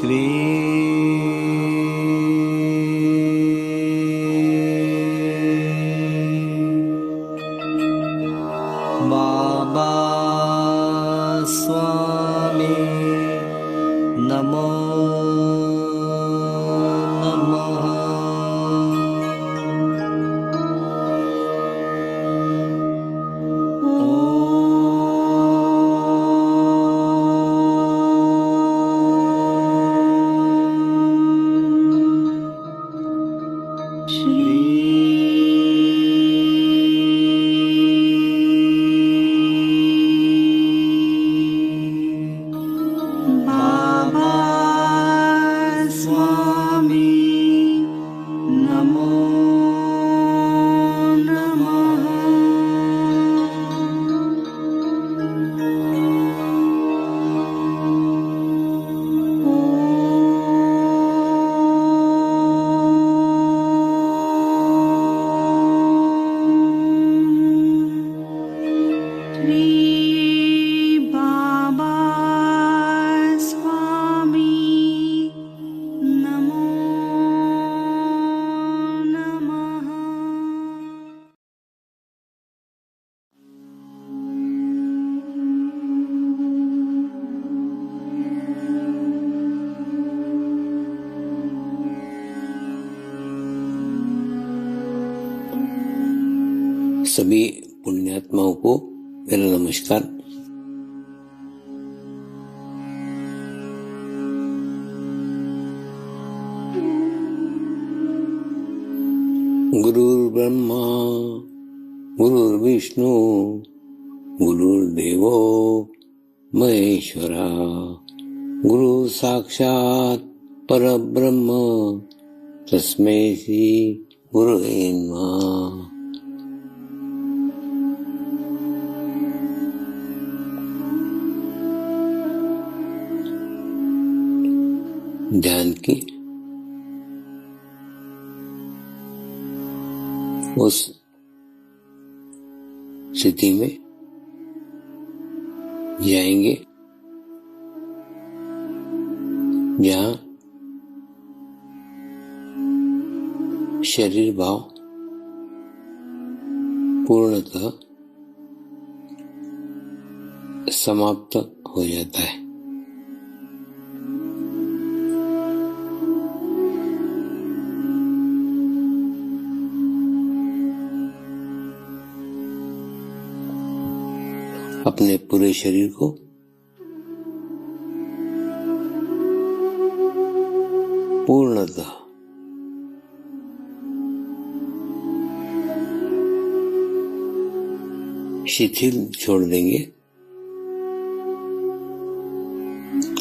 श्री बाबा स्वामी नमो नमः। सभी पुण्यात्माओं को मेरा नमस्कार। गुरुर्ब्रह्मा गुरुर्विष्णु गुरुर्देवो महेश्वरा गुरु साक्षात् परब्रह्म तस्मै श्री गुरुवे नमः। ध्यान की उस स्थिति में जाएंगे जहाँ शरीर भाव पूर्णतः समाप्त हो जाता है। अपने पूरे शरीर को पूर्णतः शिथिल छोड़ देंगे,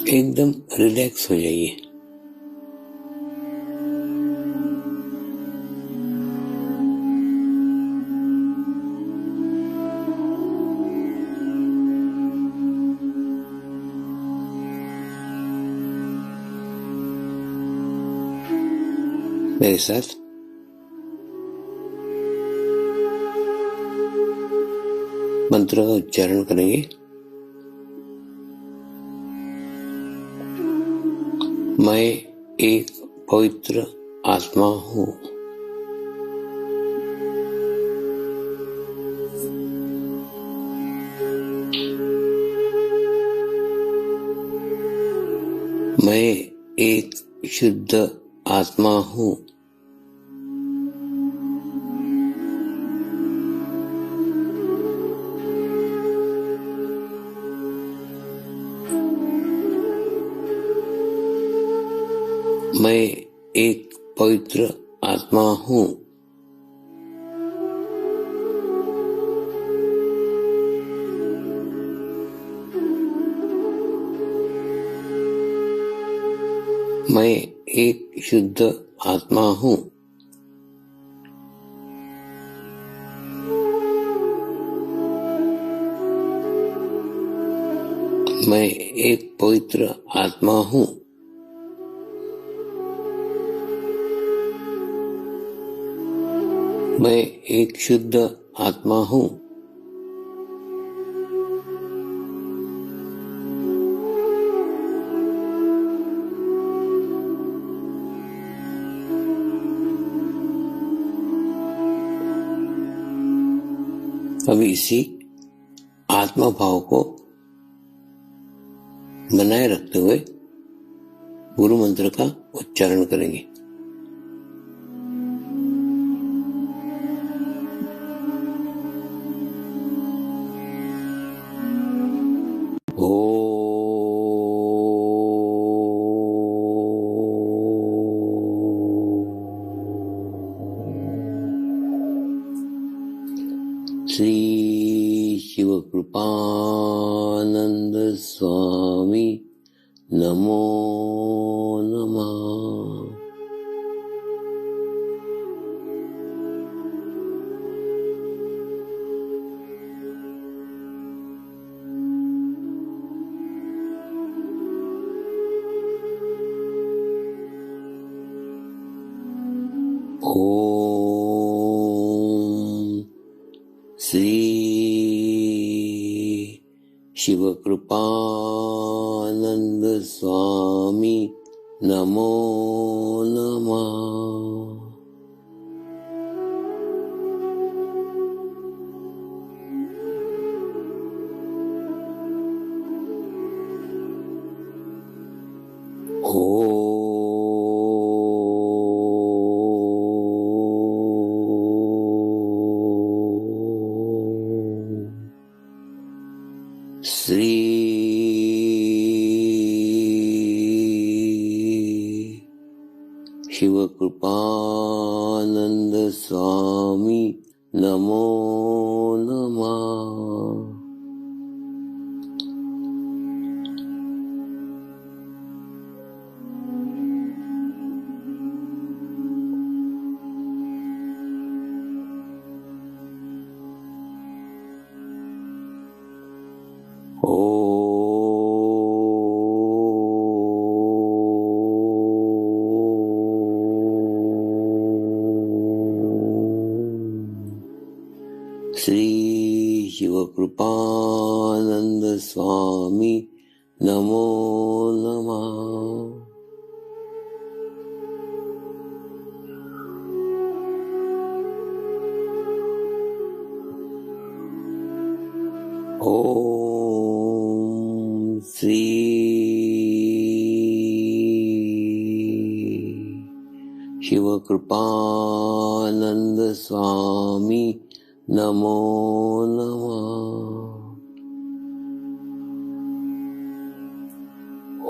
एकदम रिलैक्स हो जाइए। मेरे साथ मंत्र का उच्चारण करेंगे। मैं एक पवित्र आत्मा हूँ। मैं एक शुद्ध आत्मा हूँ। मैं एक पवित्र आत्मा हूँ। मैं एक शुद्ध आत्मा हूँ। मैं एक पवित्र आत्मा हूँ। मैं एक शुद्ध आत्मा हूँ। अब इसी आत्मा भाव को बनाए रखते हुए गुरु मंत्र का उच्चारण करेंगे। श्री शिव कृपानंद स्वामी नमो नमः। ओम श्री शिव कृपानंद स्वामी नमो नमः। श्री शिव कृपानंद स्वामी नमो नमः। श्री शिव कृपानंद स्वामी नमो नमः। ओम श्री शिव कृपानंद स्वामी नमो नमः।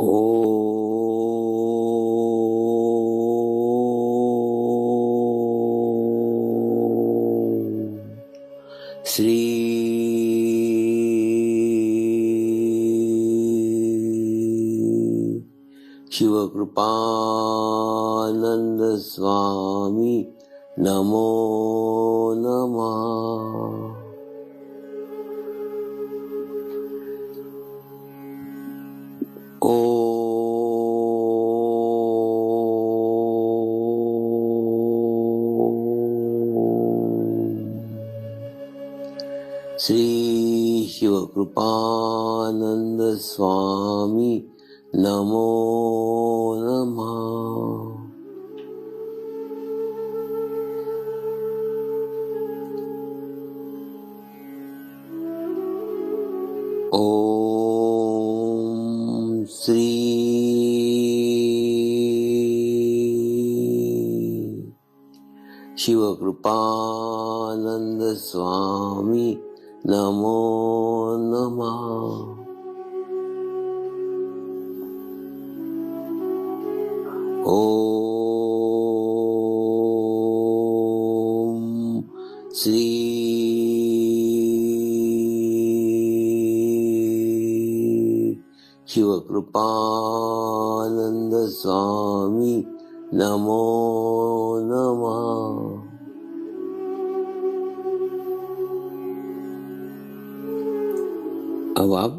ओम श्री शिव कृपानंद स्वामी नमो नमः। श्री शिव कृपानंद स्वामी नमो नमः। ओम श्री शिव कृपानंद स्वामी नमो नमः। ओम श्री शिव कृपानंद स्वामी नमो नमः। अब आप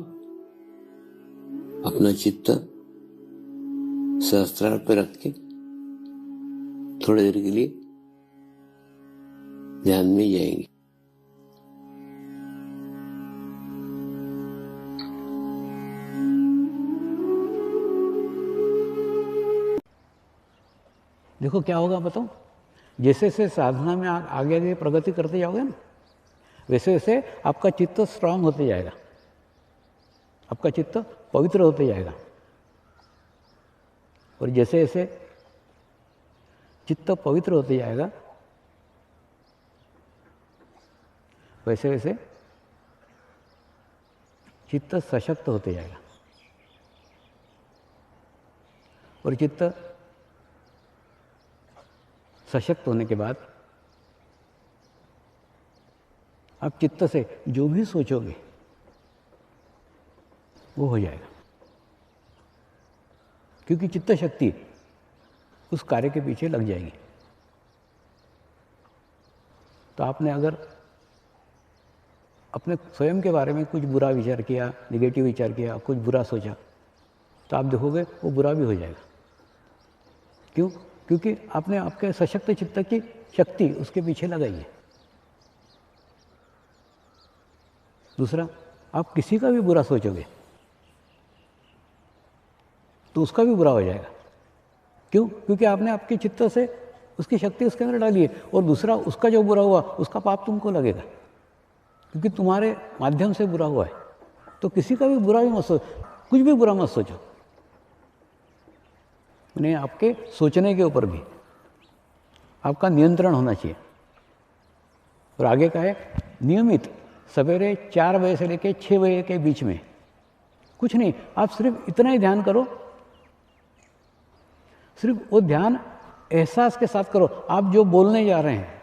अपना चित्त सहस्त्रार पे रख के थोड़ी देर के लिए ध्यान में जाएंगे। देखो क्या होगा बताओ, जैसे जैसे साधना में आगे आगे प्रगति करते जाओगे ना, वैसे वैसे आपका चित्त स्ट्रांग होते जाएगा, आपका चित्त पवित्र होते जाएगा। और जैसे जैसे चित्त पवित्र होते जाएगा वैसे वैसे चित्त सशक्त होते जाएगा। और चित्त सशक्त होने के बाद आप चित्त से जो भी सोचोगे वो हो जाएगा, क्योंकि चित्त शक्ति उस कार्य के पीछे लग जाएगी। तो आपने अगर अपने स्वयं के बारे में कुछ बुरा विचार किया, निगेटिव विचार किया, कुछ बुरा सोचा, तो आप देखोगे वो बुरा भी हो जाएगा। क्यों? क्योंकि आपने आपके सशक्त चित्त की शक्ति उसके पीछे लगाई है। दूसरा, आप किसी का भी बुरा सोचोगे तो उसका भी बुरा हो जाएगा। क्यों? क्योंकि आपने आपके चित्त से उसकी शक्ति उसके अंदर डाली है। और दूसरा, उसका जो बुरा हुआ उसका पाप तुमको लगेगा, क्योंकि तुम्हारे माध्यम से बुरा हुआ है। तो किसी का भी बुरा भी मत सोचो, कुछ भी बुरा मत सोचो। यानी आपके सोचने के ऊपर भी आपका नियंत्रण होना चाहिए। और आगे का है, नियमित सवेरे 4 बजे से लेकर 6 बजे के बीच में कुछ नहीं, आप सिर्फ इतना ही ध्यान करो, सिर्फ वो ध्यान एहसास के साथ करो। आप जो बोलने जा रहे हैं,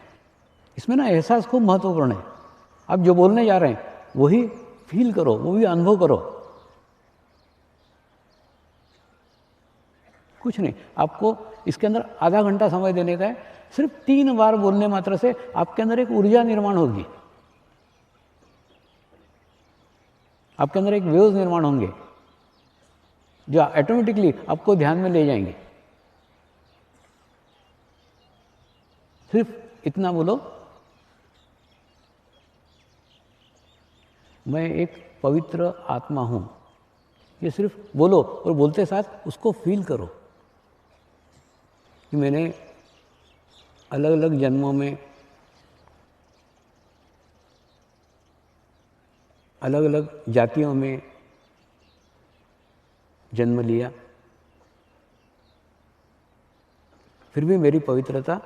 इसमें ना एहसास खूब महत्वपूर्ण है। आप जो बोलने जा रहे हैं वही फील करो, वो भी अनुभव करो। कुछ नहीं, आपको इसके अंदर आधा घंटा समय देने का है। सिर्फ 3 बार बोलने मात्र से आपके अंदर एक ऊर्जा निर्माण होगी, आपके अंदर एक वेव्स निर्माण होंगे जो ऑटोमेटिकली आपको ध्यान में ले जाएंगे। सिर्फ इतना बोलो, मैं एक पवित्र आत्मा हूं। ये सिर्फ बोलो और बोलते साथ उसको फील करो कि मैंने अलग अलग जन्मों में अलग अलग जातियों में जन्म लिया, फिर भी मेरी पवित्रता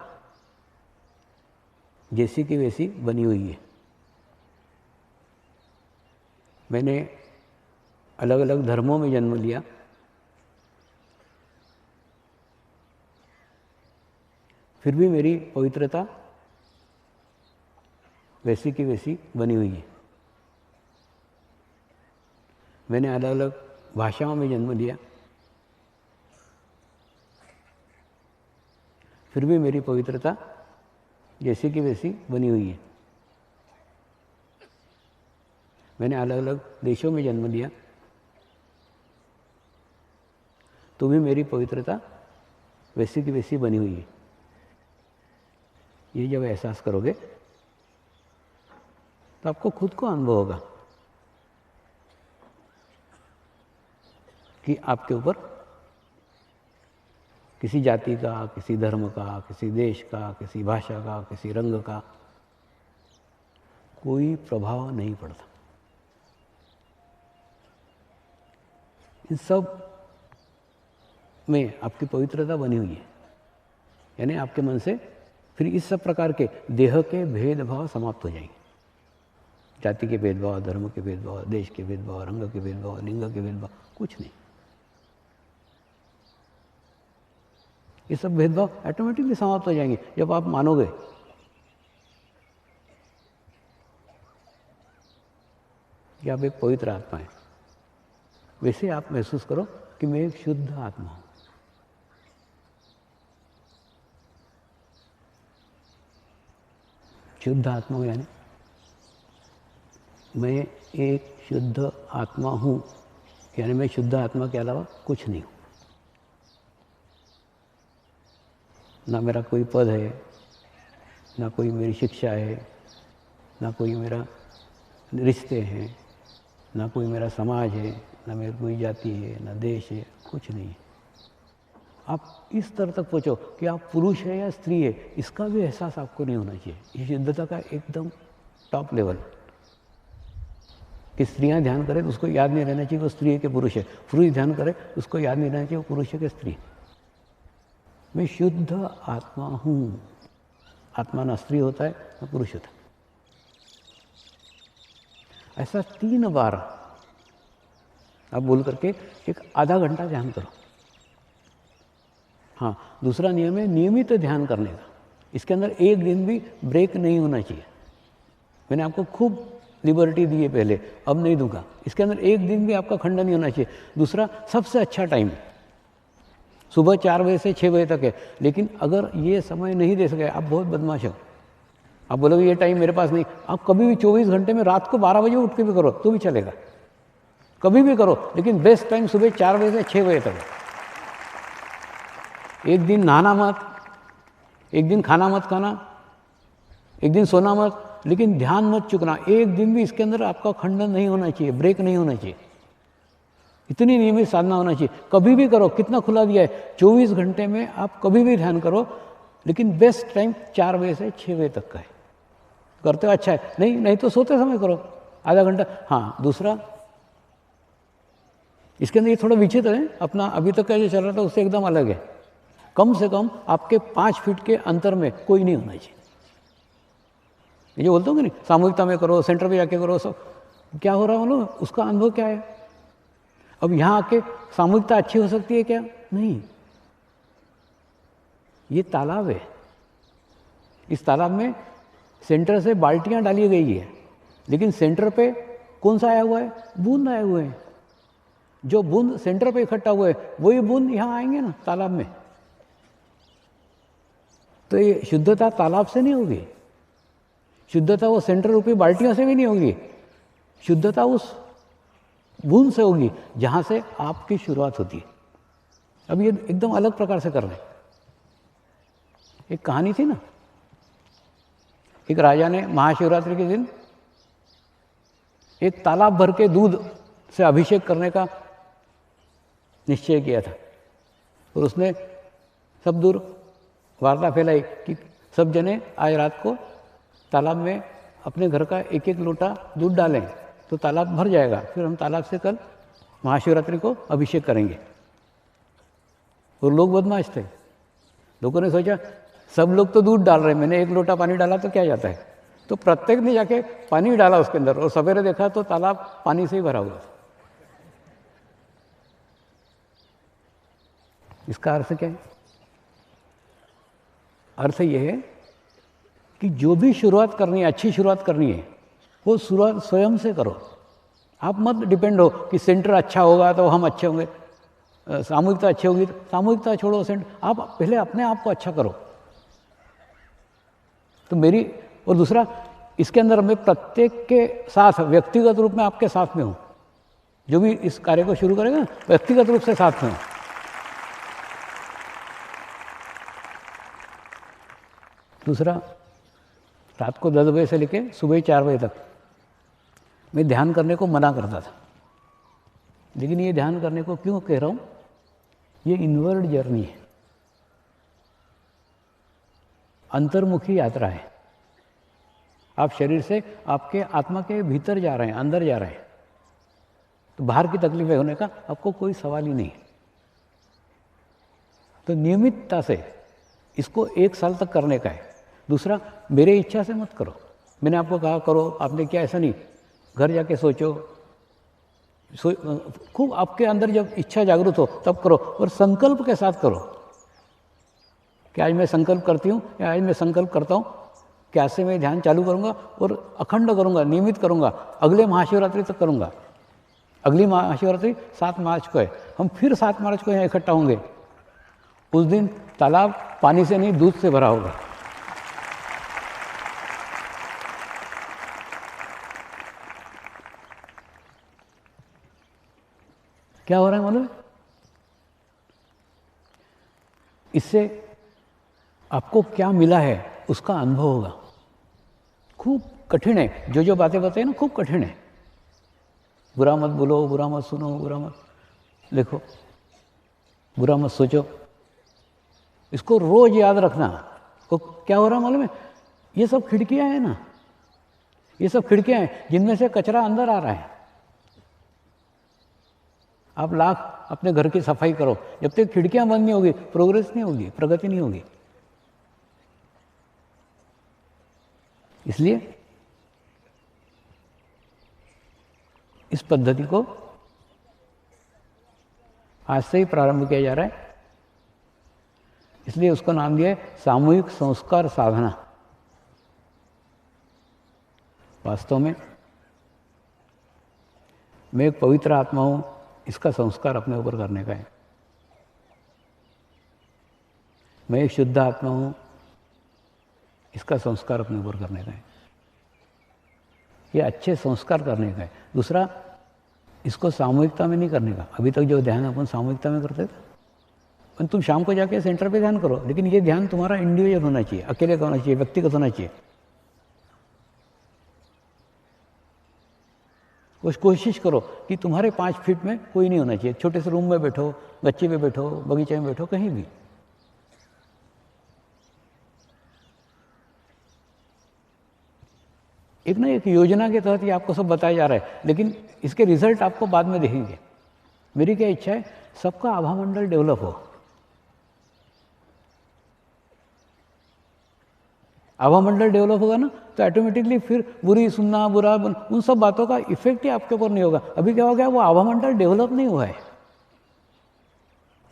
जैसी की वैसी बनी हुई है। मैंने अलग अलग धर्मों में जन्म लिया, फिर भी मेरी पवित्रता वैसी की वैसी बनी हुई है। मैंने अलग अलग भाषाओं में जन्म लिया, फिर भी मेरी पवित्रता जैसी की वैसी बनी हुई है। मैंने अलग अलग देशों में जन्म लिया, तो भी मेरी पवित्रता वैसी की वैसी बनी हुई है। ये जब एहसास करोगे तो आपको खुद को अनुभव होगा कि आपके ऊपर किसी जाति का, किसी धर्म का, किसी देश का, किसी भाषा का, किसी रंग का कोई प्रभाव नहीं पड़ता। इन सब में आपकी पवित्रता बनी हुई है। यानी आपके मन से फिर इस सब प्रकार के देह के भेदभाव समाप्त हो जाएंगे। जाति के भेदभाव, धर्म के भेदभाव, देश के भेदभाव, रंग के भेदभाव, लिंग के भेदभाव, कुछ नहीं। ये सब भेदभाव ऑटोमेटिकली समाप्त हो जाएंगे जब आप मानोगे कि आप एक पवित्र आत्मा है। वैसे आप महसूस करो कि मैं एक शुद्ध आत्मा हूं। शुद्ध आत्मा हूं यानी मैं एक शुद्ध आत्मा हूं, यानी मैं शुद्ध आत्मा के अलावा कुछ नहीं हूं। ना मेरा कोई पद है, ना कोई मेरी शिक्षा है, ना कोई मेरा रिश्ते हैं, ना कोई मेरा समाज है, ना मेरी कोई जाति है, ना देश है, कुछ नहीं है। आप इस तरह तक पहुँचो कि आप पुरुष है या स्त्री है, इसका भी एहसास आपको नहीं होना चाहिए। ये शुद्धता का एकदम टॉप लेवल। कि स्त्रियां ध्यान करें तो उसको याद नहीं रहना चाहिए वो स्त्री है कि पुरुष है, पुरुष ध्यान करे उसको याद नहीं रहना चाहिए वो पुरुष है कि स्त्री। मैं शुद्ध आत्मा हूँ। आत्मा ना स्त्री होता है ना पुरुष होता है। ऐसा 3 बार आप बोल करके एक आधा घंटा ध्यान करो। हाँ, दूसरा नियम है नियमित ध्यान करने का। इसके अंदर एक दिन भी ब्रेक नहीं होना चाहिए। मैंने आपको खूब लिबर्टी दी है पहले, अब नहीं दूंगा। इसके अंदर एक दिन भी आपका खंडन नहीं होना चाहिए। दूसरा, सबसे अच्छा टाइम सुबह 4 बजे से 6 बजे तक है। लेकिन अगर ये समय नहीं दे सके, आप बहुत बदमाश हो। आप बोलोगे ये टाइम मेरे पास नहीं, आप कभी भी 24 घंटे में रात को 12 बजे उठ के भी करो तो भी चलेगा, कभी भी करो। लेकिन बेस्ट टाइम सुबह 4 बजे से 6 बजे तक है। एक दिन नहाना मत, एक दिन खाना मत खाना, एक दिन सोना मत, लेकिन ध्यान मत चुकना। एक दिन भी इसके अंदर आपका खंडन नहीं होना चाहिए, ब्रेक नहीं होना चाहिए। इतनी नियमित साधना होना चाहिए। कभी भी करो, कितना खुला दिया है, 24 घंटे में आप कभी भी ध्यान करो। लेकिन बेस्ट टाइम 4 बजे से 6 बजे तक का है। करते हो अच्छा है, नहीं तो सोते समय करो आधा घंटा। हाँ, दूसरा इसके अंदर ये थोड़ा विचित्र है, अपना अभी तक का जो चल रहा था उससे एकदम अलग है। कम से कम आपके 5 फीट के अंतर में कोई नहीं होना चाहिए। ये जो बोलते हो कि नहीं, सामूहिकता में करो, सेंटर पे जाके करो, सब क्या हो रहा है मालूम? उसका अनुभव क्या है? अब यहाँ आके सामूहिकता अच्छी हो सकती है क्या? नहीं। ये तालाब है, इस तालाब में सेंटर से बाल्टियां डाली गई है, लेकिन सेंटर पे कौन सा आया हुआ है? बूंद आए हुए हैं। जो बूंद सेंटर पे इकट्ठा हुए हैं वही बूंद यहाँ आएंगे ना तालाब में। तो ये शुद्धता तालाब से नहीं होगी, शुद्धता वो सेंटर रूपी बाल्टियों से भी नहीं होगी। शुद्धता उस बूंद से होगी जहाँ से आपकी शुरुआत होती है। अब ये एकदम अलग प्रकार से कर रहे हैं। एक कहानी थी ना, एक राजा ने महाशिवरात्रि के दिन एक तालाब भर के दूध से अभिषेक करने का निश्चय किया था, और उसने सब दूर वार्ता फैलाई कि सब जने आज रात को तालाब में अपने घर का एक एक लोटा दूध डालें तो तालाब भर जाएगा, फिर हम तालाब से कल महाशिवरात्रि को अभिषेक करेंगे। और लोग बदमाश थे, लोगों ने सोचा सब लोग तो दूध डाल रहे हैं, मैंने एक लोटा पानी डाला तो क्या जाता है। तो प्रत्येक ने जाके पानी डाला उसके अंदर, और सवेरे देखा तो तालाब पानी से ही भरा हुआ। इसका अर्थ क्या है? अर्थ ये है कि जो भी शुरुआत करनी है, अच्छी शुरुआत करनी है, वो शुरुआत स्वयं से करो। आप मत डिपेंड हो कि सेंटर अच्छा होगा तो हम अच्छे होंगे, सामूहिकता अच्छी होगी तो सामूहिकता छोड़ो, सेंटर। आप पहले अपने आप को अच्छा करो। तो मेरी, और दूसरा इसके अंदर मैं प्रत्येक के साथ व्यक्तिगत रूप में आपके साथ में हूँ। जो भी इस कार्य को शुरू करेगा व्यक्तिगत रूप से साथ में हूँ। दूसरा, रात को 10 बजे से लेके सुबह 4 बजे तक मैं ध्यान करने को मना करता था। लेकिन ये ध्यान करने को क्यों कह रहा हूँ? ये इनवर्ड जर्नी है, अंतर्मुखी यात्रा है। आप शरीर से आपके आत्मा के भीतर जा रहे हैं, अंदर जा रहे हैं। तो बाहर की तकलीफें होने का आपको कोई सवाल ही नहीं। तो नियमितता से इसको 1 साल तक करने का है। दूसरा, मेरे इच्छा से मत करो। मैंने आपको कहा करो, आपने क्या, ऐसा नहीं। घर जाके सोचो, खूब आपके अंदर जब इच्छा जागृत हो तब करो, और संकल्प के साथ करो कि आज मैं संकल्प करती हूँ या आज मैं संकल्प करता हूँ कि आज से मैं ध्यान चालू करूँगा और अखंड करूँगा, नियमित करूँगा, अगले महाशिवरात्रि तक करूँगा। अगली महाशिवरात्रि 7 मार्च को है, हम फिर 7 मार्च को यहाँ इकट्ठा होंगे। उस दिन तालाब पानी से नहीं दूध से भरा होगा। क्या हो रहा है मालूम? इससे आपको क्या मिला है उसका अनुभव होगा। खूब कठिन है, जो बातें बताए ना, खूब कठिन है। बुरा मत बोलो, बुरा मत सुनो, बुरा मत देखो, बुरा मत सोचो, इसको रोज याद रखना। तो क्या हो रहा है मालूम है? ये सब खिड़कियां हैं ना, ये सब खिड़कियां हैं जिनमें से कचरा अंदर आ रहा है। आप लाख अपने घर की सफाई करो, जब तक खिड़कियां बंद नहीं होगी प्रोग्रेस नहीं होगी, प्रगति नहीं होगी। इसलिए इस पद्धति को आज से ही प्रारंभ किया जा रहा है, इसलिए उसका नाम दिया है सामूहिक संस्कार साधना। वास्तव में मैं एक पवित्र आत्मा हूं, इसका संस्कार अपने ऊपर करने का है। मैं एक शुद्ध आत्मा हूं, इसका संस्कार अपने ऊपर करने का है। ये अच्छे संस्कार करने का है। दूसरा, इसको सामूहिकता में नहीं करने का। अभी तक जो ध्यान अपन सामूहिकता में करते थे, पर तुम शाम को जाके सेंटर पे ध्यान करो, लेकिन ये ध्यान तुम्हारा इंडिविजुअल होना चाहिए, अकेले का होना चाहिए, व्यक्तिगत होना चाहिए। कोशिश करो कि तुम्हारे 5 फीट में कोई नहीं होना चाहिए। छोटे से रूम में बैठो, गच्ची पे बैठो, बगीचे में बैठो, कहीं भी। एक योजना के तहत ये आपको सब बताया जा रहा है, लेकिन इसके रिजल्ट आपको बाद में देखेंगे। मेरी क्या इच्छा है, सबका आभा मंडल डेवलप हो। आभा मंडल डेवलप होगा ना, तो ऑटोमेटिकली फिर बुरी सुनना, बुरा उन सब बातों का इफेक्ट ही आपके ऊपर नहीं होगा। अभी क्या हो गया, वो आभा मंडल डेवलप नहीं हुआ है,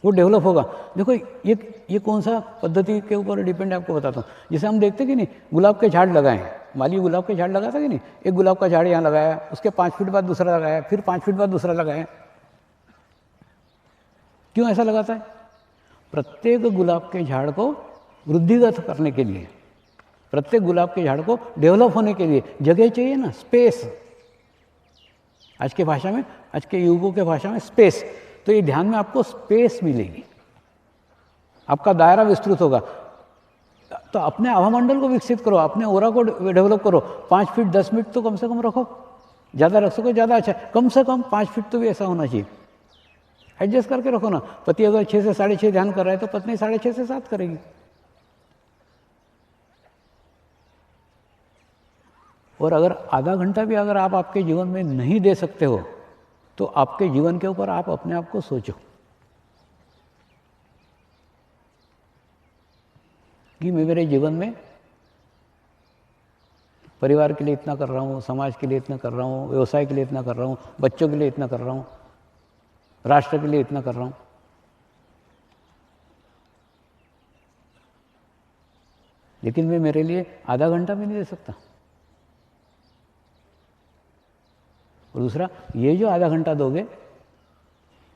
वो डेवलप होगा। देखो ये कौन सा पद्धति के ऊपर डिपेंड है आपको बताता हूँ। जैसे हम देखते कि नहीं, गुलाब के झाड़ लगाए हैं, माली गुलाब के झाड़ लगाता कि नहीं, एक गुलाब का झाड़ यहाँ लगाया, उसके 5 फीट बाद दूसरा लगाया, फिर 5 फीट बाद दूसरा लगाया। क्यों ऐसा लगाता है? प्रत्येक गुलाब के झाड़ को वृद्धिगत करने के लिए, प्रत्येक गुलाब के झाड़ को डेवलप होने के लिए जगह चाहिए ना, स्पेस। आज के भाषा में, आज के युगों के भाषा में स्पेस। तो ये ध्यान में आपको स्पेस मिलेगी, आपका दायरा विस्तृत होगा। तो अपने आभामंडल को विकसित करो, अपने ओरा को डेवलप करो। 5 फीट 10 मिनट तो कम से कम रखो, ज़्यादा रख सको ज़्यादा अच्छा, कम से कम 5 फीट तो भी ऐसा होना चाहिए। एडजस्ट करके रखो ना। पति अगर 6 से 6.5 ध्यान कर रहा है तो पत्नी 6.5 से 7 करेगी। और अगर आधा घंटा भी अगर आप आपके जीवन में नहीं दे सकते हो, तो आपके जीवन के ऊपर आप अपने आप को सोचो कि मैं मेरे जीवन में परिवार के लिए इतना कर रहा हूँ, समाज के लिए इतना कर रहा हूँ, व्यवसाय के लिए इतना कर रहा हूँ, बच्चों के लिए इतना कर रहा हूँ, राष्ट्र के लिए इतना कर रहा हूँ। लेकिन मैं मेरे लिए आधा घंटा भी नहीं दे सकता। और दूसरा, ये जो आधा घंटा दोगे,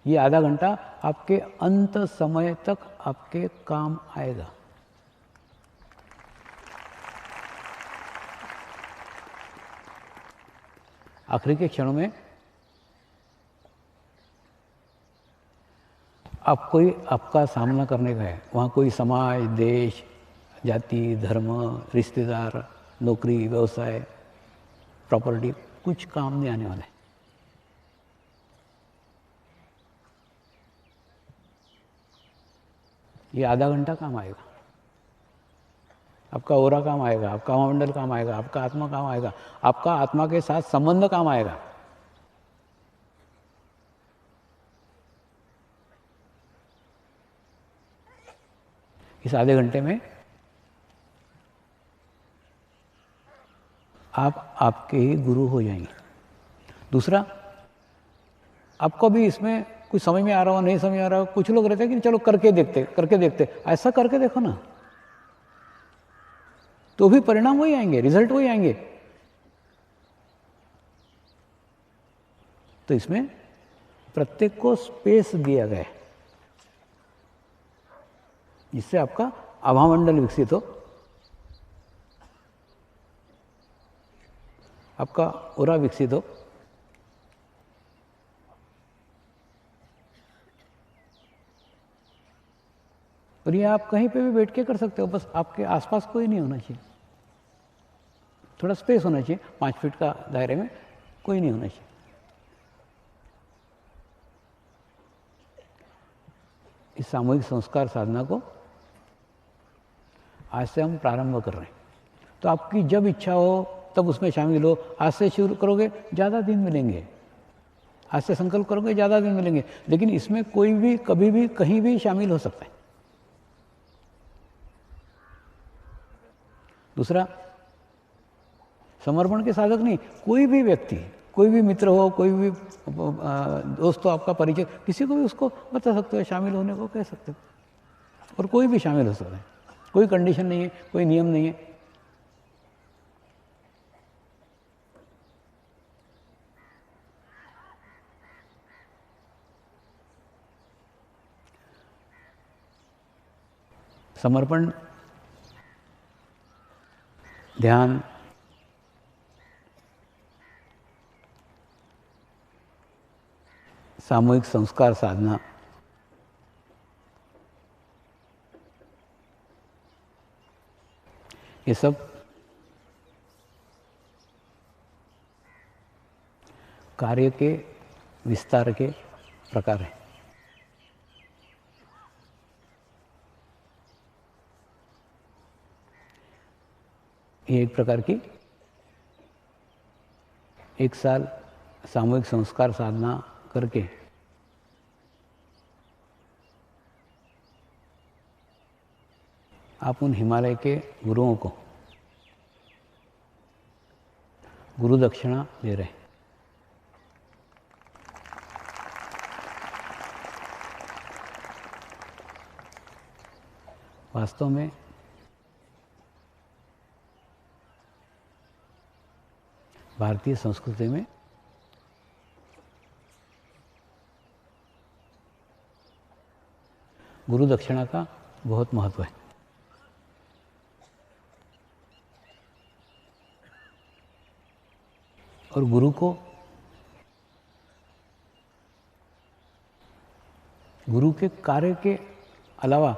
ये आधा घंटा आपके अंत समय तक आपके काम आएगा। आखिरी के क्षणों में आपका सामना करने का है। वहाँ कोई समाज, देश, जाति, धर्म, रिश्तेदार, नौकरी, व्यवसाय, प्रॉपर्टी कुछ काम नहीं आने वाला है। ये आधा घंटा काम आएगा। आपका ओरा काम आएगा, आपका मंडल काम आएगा, आपका आत्मा काम आएगा, आपका आत्मा के साथ संबंध काम आएगा। इस आधे घंटे में आप आपके ही गुरु हो जाएंगे। दूसरा, आपको भी इसमें कुछ समझ में आ रहा हो, नहीं समझ में आ रहा हो, कुछ लोग रहते हैं कि चलो करके देखते, ऐसा करके देखो ना, तो भी परिणाम वही आएंगे, रिजल्ट वही आएंगे। तो इसमें प्रत्येक को स्पेस दिया गया है, जिससे आपका आभामंडल विकसित हो, आपका ओरा विकसित हो। और ये आप कहीं पे भी बैठ के कर सकते हो, बस आपके आसपास कोई नहीं होना चाहिए, थोड़ा स्पेस होना चाहिए। 5 फीट का दायरे में कोई नहीं होना चाहिए। इस सामूहिक संस्कार साधना को आज से हम प्रारंभ कर रहे हैं। तो आपकी जब इच्छा हो तब उसमें शामिल हो। आज से शुरू करोगे ज़्यादा दिन मिलेंगे, आज से संकल्प करोगे ज़्यादा दिन मिलेंगे, लेकिन इसमें कोई भी कभी भी कहीं भी शामिल हो सकता है। दूसरा, समर्पण के साधक नहीं, कोई भी व्यक्ति, कोई भी मित्र हो, कोई भी दोस्त हो, आपका परिचय, किसी को भी उसको बता सकते हो, शामिल होने को कह सकते हो, और कोई भी शामिल हो सकता है, कोई कंडीशन नहीं है, कोई नियम नहीं है। समर्पण, ध्यान, सामूहिक संस्कार साधना, ये सब कार्य के विस्तार के प्रकार हैं। ये एक प्रकार की 1 साल सामूहिक संस्कार साधना करके आप उन हिमालय के गुरुओं को गुरु दक्षिणा दे रहे हैं। वास्तव में भारतीय संस्कृति में गुरु दक्षिणा का बहुत महत्व है। और गुरु को, गुरु के कार्य के अलावा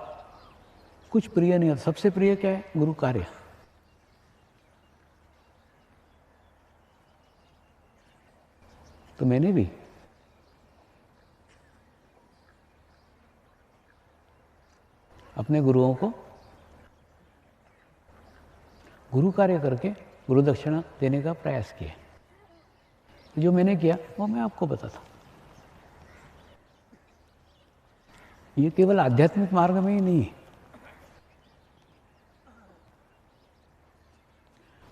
कुछ प्रिय नहीं होता। सबसे प्रिय क्या है? गुरु कार्य। तो मैंने भी अपने गुरुओं को गुरु कार्य करके गुरु दक्षिणा देने का प्रयास किया। जो मैंने किया वो मैं आपको बताता हूँ। ये केवल आध्यात्मिक मार्ग में ही नहीं है।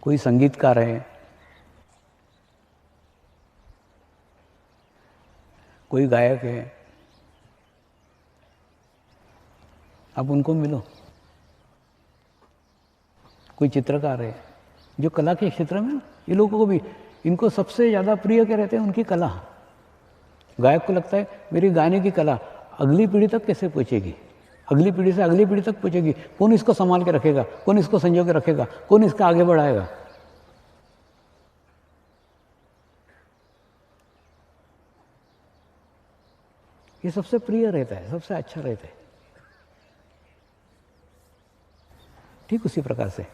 कोई संगीतकार है, कोई गायक है, आप उनको मिलो। कोई चित्रकार है, जो कला के क्षेत्र में, ये लोगों को भी, इनको सबसे ज़्यादा प्रिय क्या रहते हैं? उनकी कला। गायक को लगता है मेरी गाने की कला अगली पीढ़ी तक कैसे पहुँचेगी, अगली पीढ़ी से अगली पीढ़ी तक पहुँचेगी, कौन इसको संभाल के रखेगा, कौन इसको संजो के रखेगा, कौन इसका आगे बढ़ाएगा। ये सबसे प्रिय रहता है, सबसे अच्छा रहता है। ठीक उसी प्रकार से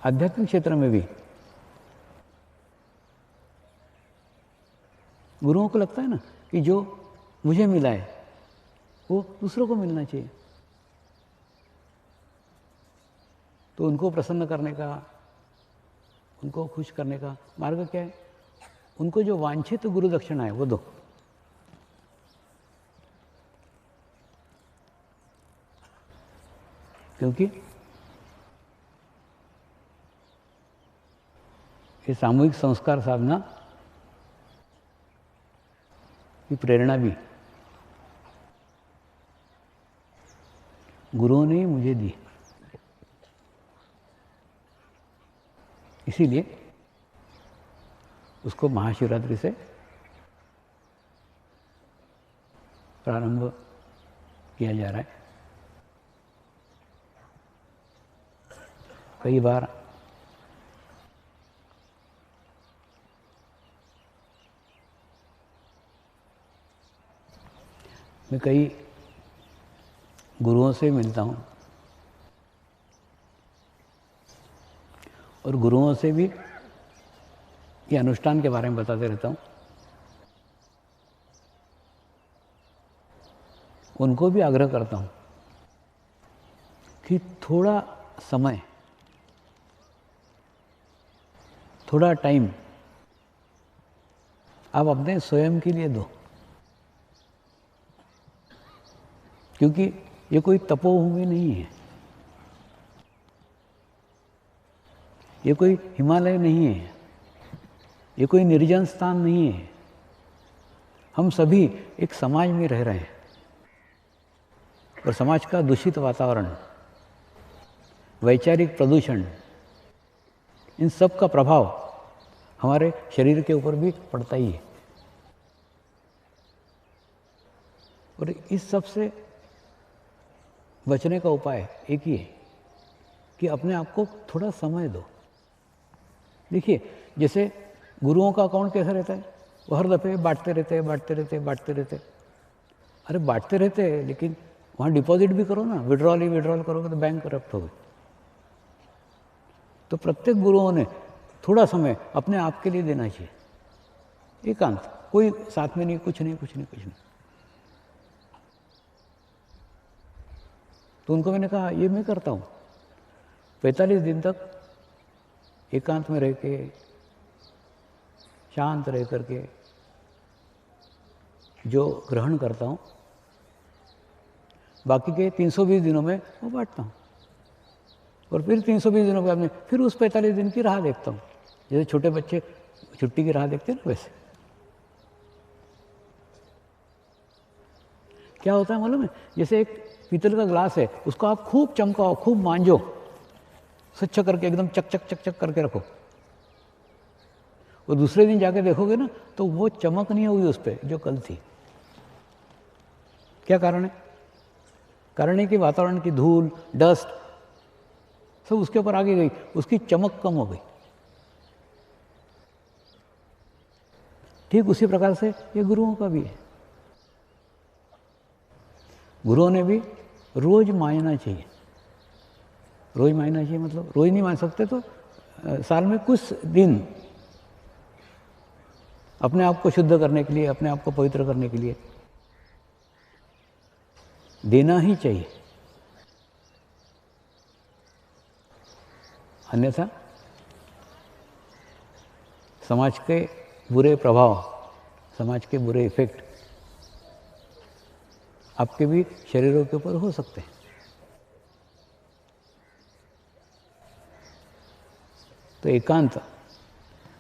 आध्यात्मिक क्षेत्र में भी गुरुओं को लगता है ना कि जो मुझे मिला है वो दूसरों को मिलना चाहिए। तो उनको प्रसन्न करने का, उनको खुश करने का मार्ग क्या है? उनको जो वांछित गुरु दक्षिणा है वो दो। क्योंकि ये सामूहिक संस्कार साधना की प्रेरणा भी गुरुओं ने मुझे दी। इसीलिए उसको महाशिवरात्रि से प्रारंभ किया जा रहा है। कई बार मैं कई गुरुओं से मिलता हूँ और गुरुओं से भी ये अनुष्ठान के बारे में बताते रहता हूँ। उनको भी आग्रह करता हूँ कि थोड़ा समय थोड़ा टाइम आप अपने स्वयं के लिए दो, क्योंकि ये कोई तपोभूमि नहीं है, ये कोई हिमालय नहीं है, ये कोई निर्जन स्थान नहीं है। हम सभी एक समाज में रह रहे हैं और समाज का दूषित वातावरण, वैचारिक प्रदूषण, इन सब का प्रभाव हमारे शरीर के ऊपर भी पड़ता ही है। और इस सब से बचने का उपाय एक ही है कि अपने आप को थोड़ा समय दो। देखिए, जैसे गुरुओं का अकाउंट कैसा रहता है, वो हर दफ़े बांटते रहते। अरे बांटते रहते हैं, लेकिन वहाँ डिपॉजिट भी करो ना, विड्रॉल करोगे तो बैंक करप्ट होगी। तो प्रत्येक गुरुओं ने थोड़ा समय अपने आप के लिए देना चाहिए, एकांत, कोई साथ में नहीं, कुछ नहीं। तो उनको मैंने कहा ये मैं करता हूँ, 45 दिन तक एकांत में रह के, शांत रह करके जो ग्रहण करता हूँ, बाकी के 320 दिनों में वो बांटता हूँ। और फिर 320 दिनों के बाद में फिर उस 45 दिन की राह देखता हूँ, जैसे छोटे बच्चे छुट्टी की राह देखते हैं ना, वैसे। क्या होता है मालूम है, जैसे एक पीतल का ग्लास है, उसको आप खूब चमकाओ, खूब मांझो, स्वच्छ करके एकदम चक करके रखो, और दूसरे दिन जाके देखोगे ना तो वो चमक नहीं होगी उस पर जो कल थी। क्या कारण है? कारण है कि वातावरण की धूल, डस्ट सब उसके ऊपर आगे गई, उसकी चमक कम हो गई। ठीक उसी प्रकार से ये गुरुओं का भी है। गुरुओं ने भी रोज मांझना चाहिए। रोज मांझना चाहिए मतलब रोज नहीं मांझ सकते तो साल में कुछ दिन अपने आप को शुद्ध करने के लिए, अपने आप को पवित्र करने के लिए देना ही चाहिए। अन्यथा समाज के बुरे प्रभाव, समाज के बुरे इफेक्ट आपके भी शरीरों के ऊपर हो सकते हैं। तो एकांत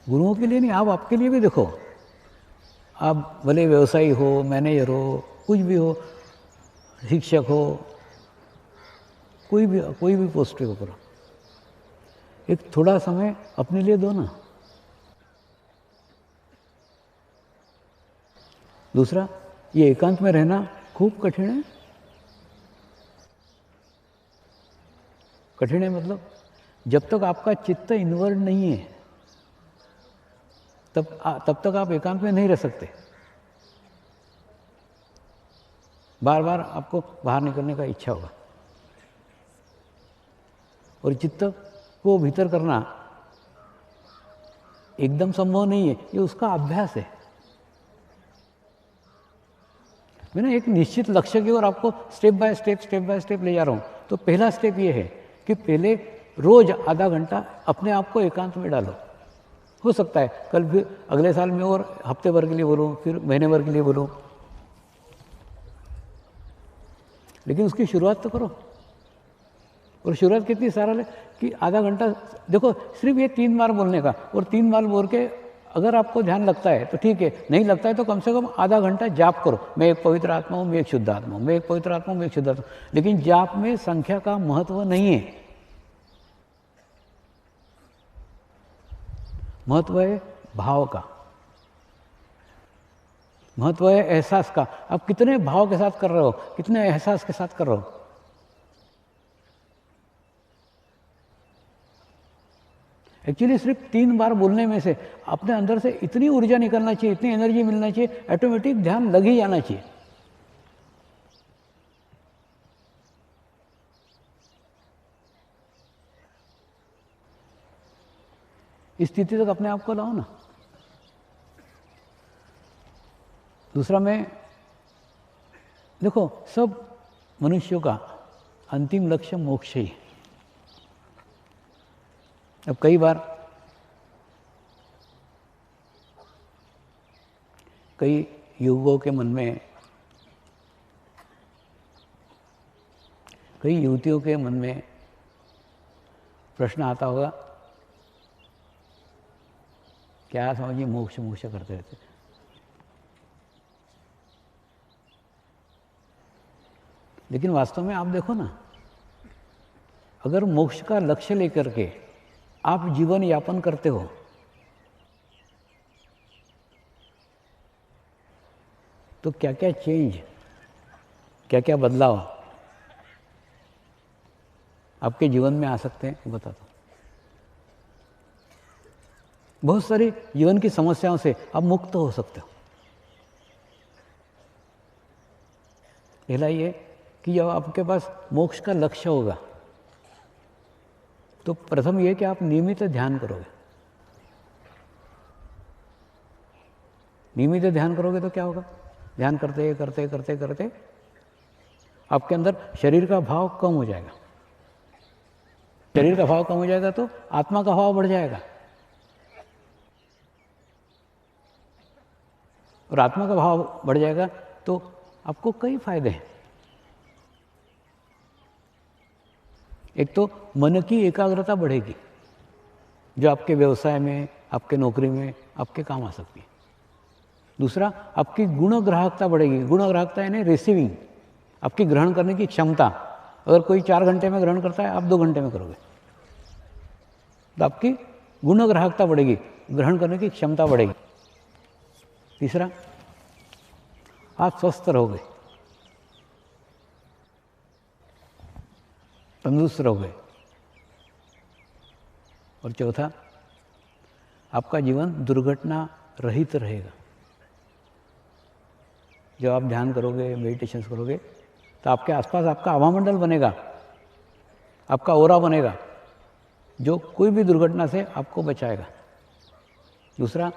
गुरुओं के लिए नहीं, आप आपके लिए भी देखो। आप भले व्यवसायी हो, मैनेजर हो, कुछ भी हो, शिक्षक हो, कोई भी पोस्ट के ऊपर हो, एक थोड़ा समय अपने लिए दो ना। दूसरा, ये एकांत में रहना खूब कठिन है। कठिन है मतलब जब तक आपका चित्त इनवर्ड नहीं है तब तक आप एकांत में नहीं रह सकते। बार बार आपको बाहर निकलने का इच्छा होगा, और चित्त को भीतर करना एकदम संभव नहीं है, ये उसका अभ्यास है। मैं ना एक निश्चित लक्ष्य की ओर आपको स्टेप बाय स्टेप ले जा रहा हूँ। तो पहला स्टेप ये है कि पहले रोज आधा घंटा अपने आप को एकांत में डालो। हो सकता है कल फिर अगले साल में और हफ्ते भर के लिए बोलूँ, फिर महीने भर के लिए बोलूँ, लेकिन उसकी शुरुआत तो करो। और शुरुआत कितनी सरल है कि आधा घंटा देखो, सिर्फ ये 3 बार बोलने का, और 3 बार बोल के अगर आपको ध्यान लगता है तो ठीक है, नहीं लगता है तो कम से कम आधा घंटा जाप करो। मैं एक पवित्र आत्मा हूँ, मैं एक शुद्ध आत्मा हूँ, मैं एक पवित्र आत्मा हूँ, मैं एक शुद्ध आत्मा हूँ। लेकिन जाप में संख्या का महत्व नहीं है, महत्व है भाव का, महत्व है एहसास का। आप कितने भाव के साथ कर रहे हो, कितने एहसास के साथ कर रहे हो। एक्चुअली सिर्फ 3 बार बोलने में से अपने अंदर से इतनी ऊर्जा निकलना चाहिए, इतनी एनर्जी मिलना चाहिए, ऑटोमेटिक ध्यान लग ही जाना चाहिए। इस स्थिति तक अपने आप को लाओ ना। दूसरा, मैं देखो, सब मनुष्यों का अंतिम लक्ष्य मोक्ष ही है। अब कई बार कई युवकों के मन में, कई युवतियों के मन में प्रश्न आता होगा, क्या समझिए मोक्ष मोक्ष करते रहते। लेकिन वास्तव में आप देखो ना, अगर मोक्ष का लक्ष्य लेकर के आप जीवन यापन करते हो तो क्या क्या चेंज, क्या क्या बदलाव आपके जीवन में आ सकते हैं बता दो। बहुत सारी जीवन की समस्याओं से आप मुक्त हो सकते हो। पहला ये कि जब आपके पास मोक्ष का लक्ष्य होगा तो प्रथम ये कि आप नियमित ध्यान करोगे। नियमित ध्यान करोगे तो क्या होगा, ध्यान करते करते करते करते आपके अंदर शरीर का भाव कम हो जाएगा। शरीर का भाव कम हो जाएगा तो आत्मा का भाव बढ़ जाएगा, और आत्मा का भाव बढ़ जाएगा तो आपको कई फायदे हैं। एक तो मन की एकाग्रता बढ़ेगी, जो आपके व्यवसाय में, आपके नौकरी में आपके काम आ सकती है। दूसरा, आपकी गुणग्राहकता बढ़ेगी। गुणग्राहकता यानी रिसीविंग, आपकी ग्रहण करने की क्षमता। अगर कोई 4 घंटे में ग्रहण करता है, आप 2 घंटे में करोगे, तो आपकी गुणग्राहकता बढ़ेगी, ग्रहण करने की क्षमता बढ़ेगी। तीसरा, आप स्वस्थ रहोगे, तंदुरुस्त रहोगे। और चौथा, आपका जीवन दुर्घटना रहित रहेगा। जब आप ध्यान करोगे, मेडिटेशन करोगे, तो आपके आसपास आपका आभामंडल बनेगा, आपका ओरा बनेगा, जो कोई भी दुर्घटना से आपको बचाएगा। दूसरा,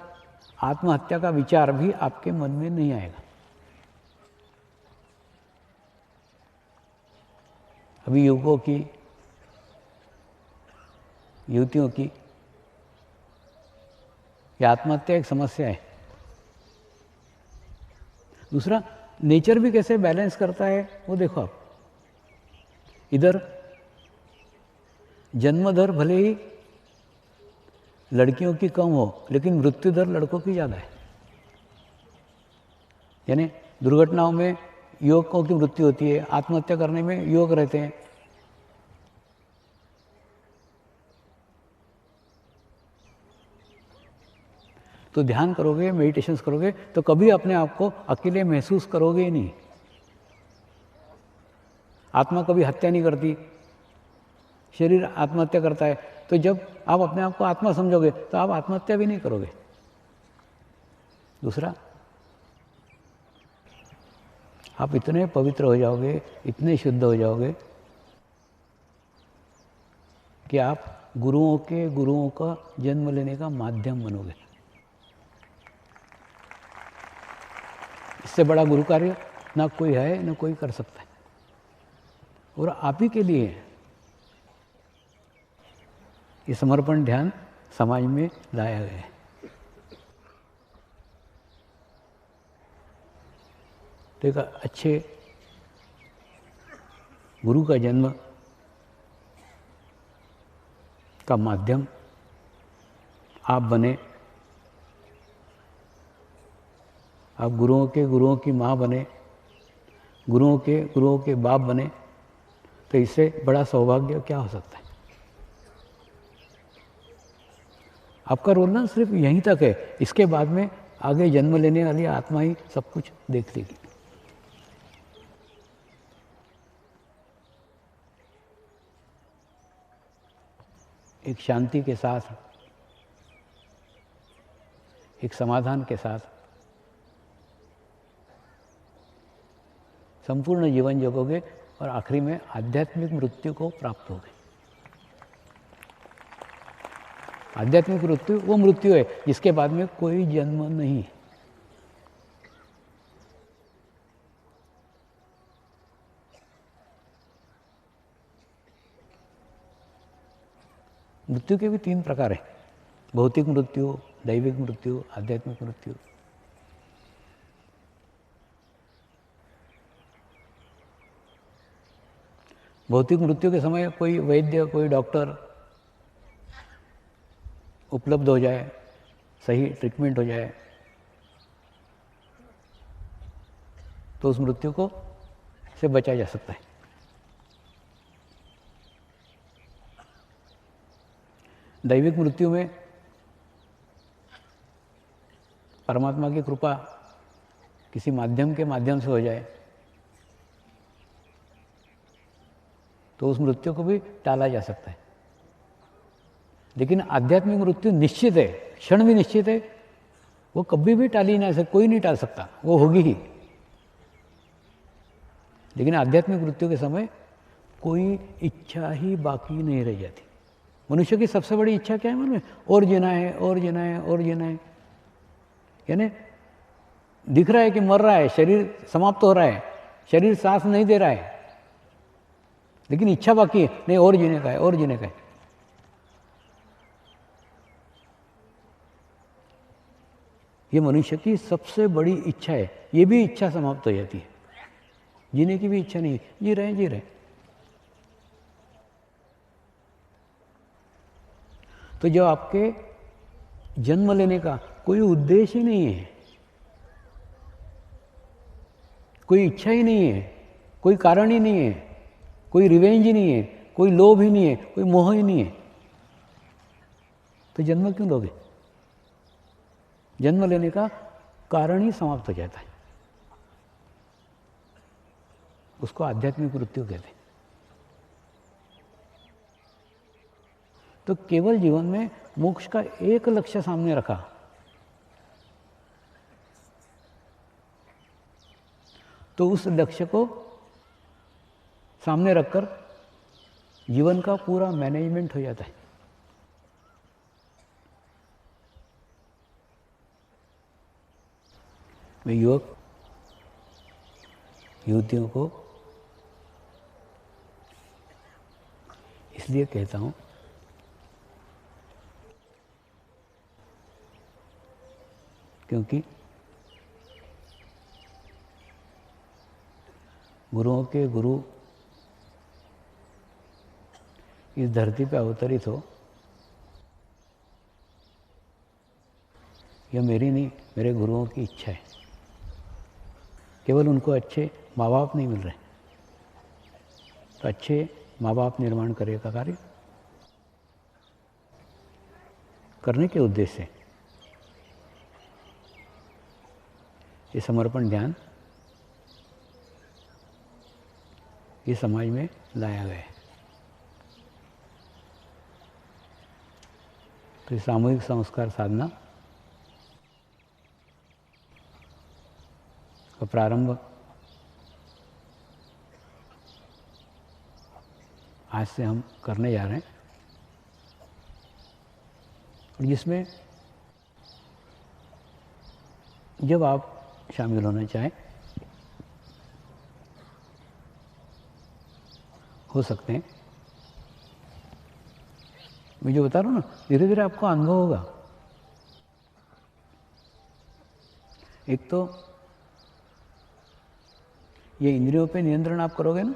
आत्महत्या का विचार भी आपके मन में नहीं आएगा। अभी युवकों की, युवतियों की यह आत्महत्या एक समस्या है। दूसरा, नेचर भी कैसे बैलेंस करता है वो देखो आप। इधर जन्म दर भले ही लड़कियों की कम हो, लेकिन मृत्यु दर लड़कों की ज़्यादा है। यानी दुर्घटनाओं में युवकों की मृत्यु होती है, आत्महत्या करने में युवक रहते हैं। तो ध्यान करोगे, मेडिटेशंस करोगे, तो कभी अपने आप को अकेले महसूस करोगे ही नहीं। आत्मा कभी हत्या नहीं करती, शरीर आत्महत्या करता है। तो जब आप अपने आप को आत्मा समझोगे तो आप आत्महत्या भी नहीं करोगे। दूसरा, आप इतने पवित्र हो जाओगे, इतने शुद्ध हो जाओगे कि आप गुरुओं का जन्म लेने का माध्यम बनोगे। इससे बड़ा गुरु कार्य ना कोई है, ना कोई कर सकता है। और आप ही के लिए ये समर्पण ध्यान समाज में लाया गया है। तो एक अच्छे गुरु का जन्म का माध्यम आप बने, आप गुरुओं की माँ बने, गुरुओं के बाप बने, तो इससे बड़ा सौभाग्य क्या हो सकता है। आपका रोल ना सिर्फ यहीं तक है, इसके बाद में आगे जन्म लेने वाली आत्मा ही सब कुछ देख लेगी। एक शांति के साथ, एक समाधान के साथ संपूर्ण जीवन जीओगे और आखिरी में आध्यात्मिक मृत्यु को प्राप्त होगे। आध्यात्मिक मृत्यु वो मृत्यु है जिसके बाद में कोई जन्म नहीं है। मृत्यु के भी 3 प्रकार हैं, भौतिक मृत्यु, दैविक मृत्यु, आध्यात्मिक मृत्यु। भौतिक मृत्यु के समय कोई वैद्य, कोई डॉक्टर उपलब्ध हो जाए, सही ट्रीटमेंट हो जाए, तो उस मृत्यु को से बचा जा सकता है। दैविक मृत्यु में परमात्मा की कृपा किसी माध्यम के माध्यम से हो जाए तो उस मृत्यु को भी टाला जा सकता है। लेकिन आध्यात्मिक मृत्यु निश्चित है, क्षण भी निश्चित है, वो कभी भी टाली नहीं सकती, कोई नहीं टाल सकता, वो होगी ही। लेकिन आध्यात्मिक मृत्यु के समय कोई इच्छा ही बाकी नहीं रह जाती। मनुष्य की सबसे बड़ी इच्छा क्या है मन में? और जीना है, और जीना है, और जीना है। यानी दिख रहा है कि मर रहा है, शरीर समाप्त हो रहा है, शरीर सांस नहीं दे रहा है, लेकिन इच्छा बाकी है, नहीं और जीने का है, और जीने का है। ये मनुष्य की सबसे बड़ी इच्छा है। ये भी इच्छा समाप्त हो जाती है, जीने की भी इच्छा नहीं, जी रहे जी रहे। तो जब आपके जन्म लेने का कोई उद्देश्य ही नहीं है, कोई इच्छा ही नहीं है, कोई कारण ही नहीं है, कोई रिवेंज ही नहीं है, कोई लोभ ही नहीं है, कोई मोह ही नहीं है, तो जन्म क्यों लोगे? जन्म लेने का कारण ही समाप्त हो जाता है। उसको आध्यात्मिक मृत्यु कहते हैं। तो केवल जीवन में मोक्ष का एक लक्ष्य सामने रखा, तो उस लक्ष्य को सामने रखकर जीवन का पूरा मैनेजमेंट हो जाता है। मैं युवक युवतियों को इसलिए कहता हूँ क्योंकि गुरुओं के गुरु इस धरती पे अवतरित हो, यह मेरी नहीं, मेरे गुरुओं की इच्छा है। केवल उनको अच्छे माँ बाप नहीं मिल रहे, तो अच्छे माँ बाप निर्माण करे का कार्य करने के उद्देश्य से ये समर्पण ध्यान ये समाज में लाया गया है। तो सामूहिक संस्कार साधना का प्रारंभ आज से हम करने जा रहे हैं, और जिसमें जब आप शामिल होना चाहें हो सकते हैं। मैं जो बता रहा हूँ ना, धीरे धीरे आपको अनुभव होगा। एक तो ये इंद्रियों पे नियंत्रण आप करोगे ना,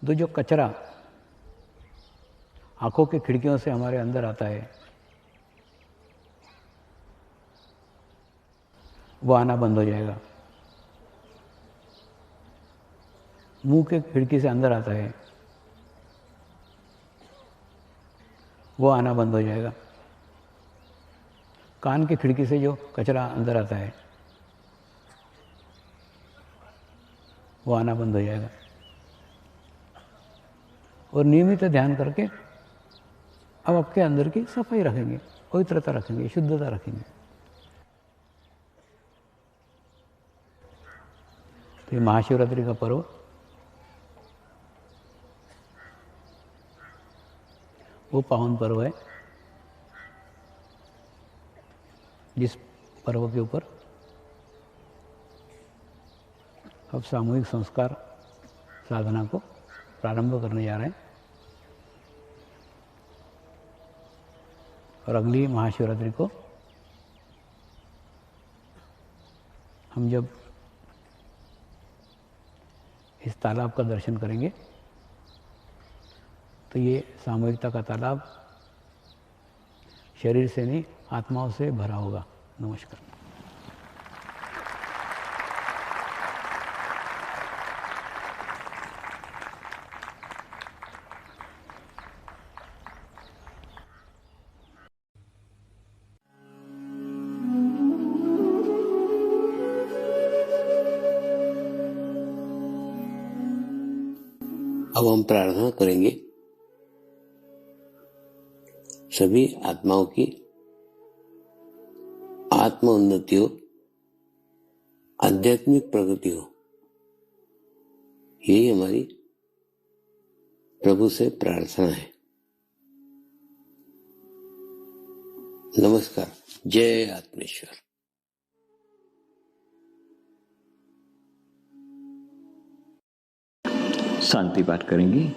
तो जो कचरा आंखों की खिड़कियों से हमारे अंदर आता है वो आना बंद हो जाएगा। मुंह के खिड़की से अंदर आता है वो आना बंद हो जाएगा। कान की खिड़की से जो कचरा अंदर आता है वो आना बंद हो जाएगा। और नियमित ध्यान करके अब आपके अंदर की सफाई रखेंगे, पवित्रता रखेंगे, शुद्धता रखेंगे। तो ये महाशिवरात्रि का पर्व वो पावन पर्व है जिस पर्व के ऊपर अब सामूहिक संस्कार साधना को प्रारंभ करने जा रहे हैं। और अगली महाशिवरात्रि को हम जब इस तालाब का दर्शन करेंगे तो ये सामूहिकता का तालाब शरीर से नहीं आत्माओं से भरा होगा। नमस्कार। अब हम प्रार्थना करेंगे सभी आत्माओं की आत्म उन्नति हो, आध्यात्मिक प्रगति हो। यही हमारी प्रभु से प्रार्थना है। नमस्कार। जय आत्मेश्वर। शांति पाठ करेंगे।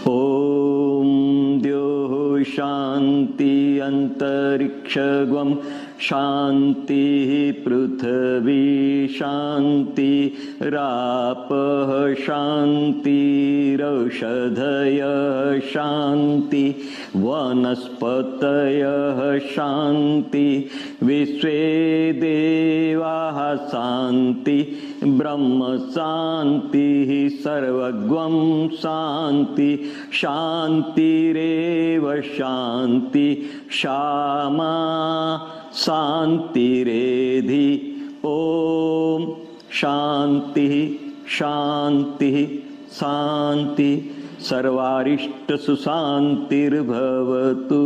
ओम द्यो शांति अंतरिक्षगम शांति पृथ्वी शांति रापः शांतिरौषधयः शांति वनस्पतयः शांति विश्वे देवाः शांति ब्रह्म शांति सर्वगं शांति शांतिरेव शांति क्षमा शांतिरेधि। ओम शांति शांति शांति सर्वारिष्ट सुशांतिर्भवतु।